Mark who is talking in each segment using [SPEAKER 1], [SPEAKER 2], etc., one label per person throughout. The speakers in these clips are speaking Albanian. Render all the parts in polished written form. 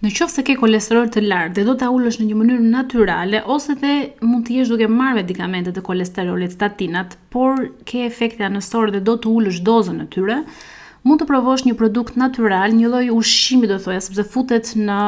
[SPEAKER 1] Në qoftë se ke kolesterol të lartë dhe do ta ulësh në një mënyrë natyrale, ose dhe mund të jesh duke marrë medikamente të kolesterolit, statinat, por ke efekte anësore dhe do të ulësh dozën e tyre, mund të provosh një produkt natyral, një lloj ushqimi do thoya, sepse futet në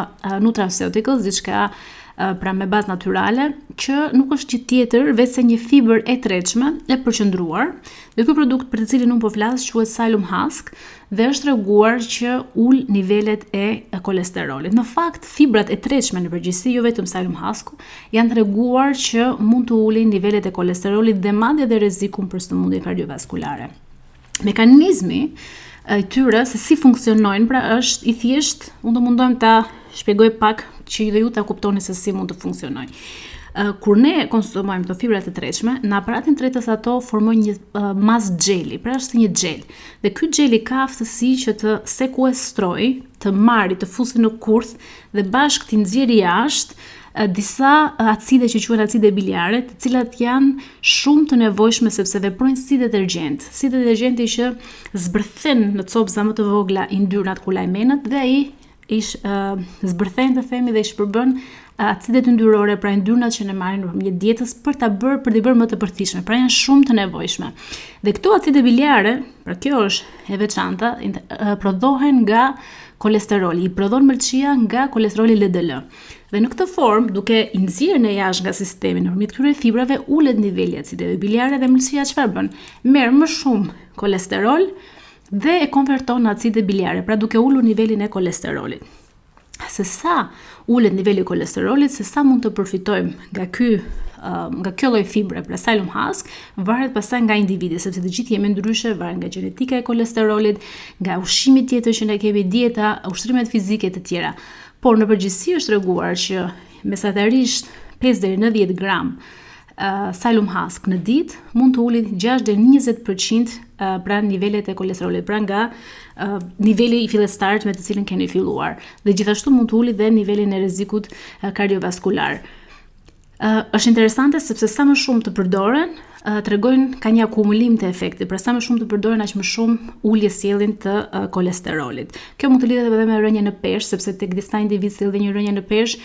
[SPEAKER 1] nutraceuticals, diçka pra me bazë natyrale, që nuk është gjë tjetër veçse një fibër e tretshme e përqendruar. Dhe ky produkt për të cilin unë po flas quhet Psyllium Husk dhe është treguar që ul nivelet e kolesterolit. Në fakt, fibrat e tretshme në përgjithësi, jo vetëm Psyllium Husku, janë treguar që mund të ulin nivelet e kolesterolit dhe madje edhe rrezikun për sëmundje kardiovaskulare. Mekanizmi i tyre se si funksionojnë, pra është i thjesht, unë do mundohem ta shpjegoj pak që dhe ju ta kuptoni se si mund të funksionojnë. Kur ne konsumojmë këto fibra të tretshme, në aparatin tretës ato formojnë një masë xheli, pra është një xhel. Dhe ky xheli ka aftësi që të sekuestrojë, të marrë, të fusë në kurth dhe bashkë të nxjerrë jashtë disa acide që quhen acide biliare, të cilat janë shumë të nevojshme sepse veprojnë si detergjent. Si detergjenti që zbërthen në copëza më të vogla yndyrnat ku lajmenët dhe ai zbërthen të themi dhe i shpërbën acidet yndyrore, pra yndyrnat që ne marrim nëpërmjet dietës për t'i bërë më të përthishme, pra janë shumë të nevojshme. Dhe këto acide biliare, pra kjo është e veçanta, prodhohen nga kolesteroli, i prodhon mëlçia nga kolesteroli LDL. Dhe në këtë formë, duke i nxjerrë në jashtë nga sistemi nëpërmjet këtyre fibrave, ulet niveli i acideve biliare dhe mëlçia çfarë bën? Merr më shumë kolesterol dhe e konverton në acide biliare, pra duke ulur nivelin e kolesterolit. Se sa ulet niveli i kolesterolit, se sa mund të përfitojmë nga kjo lloj fibre, pra Psyllium Husk, varet pastaj nga individi, sepse të gjithë jemi ndryshe, varet nga gjenetika e kolesterolit, nga ushqimi tjetër që ne kemi, dieta, ushtrimet fizike të tjera. Por në përgjithësi është treguar që mesatarisht 5 deri në 10 gram Psyllium Husk në ditë mund të ulit 6 deri në 20% pra nivelet e kolesterolit, pra nga niveli i fillestarit me të cilin keni filluar. Dhe gjithashtu mund të ulit dhe nivelin e rrezikut kardiovaskular. Është interesante sepse sa më shumë të përdoren, tregojnë ka një akumulim të efektit, pra sa më shumë të përdoren aq më shumë ulje sjellin të kolesterolit. Kjo mund të lidhet edhe me rënjen në peshë, sepse tek disa individ sjell dhe një rënje në peshë,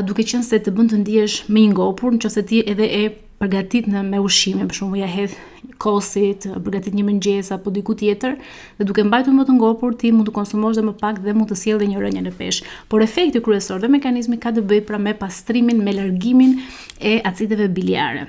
[SPEAKER 1] duke qenë se të bën të ndihesh më i ngopur, nëse ti edhe e përgatit me ushqime, për shembull ja hedh kosit, përgatit një mëngjes apo diku tjetër, dhe duke mbajtur më të ngopur, ti mund të konsumosh dhe më pak dhe mund të sjell dhe një rënje në peshë. Por efekti kryesor dhe mekanizmi ka të bëjë pra me pastrimin, me largimin e acideve biliare.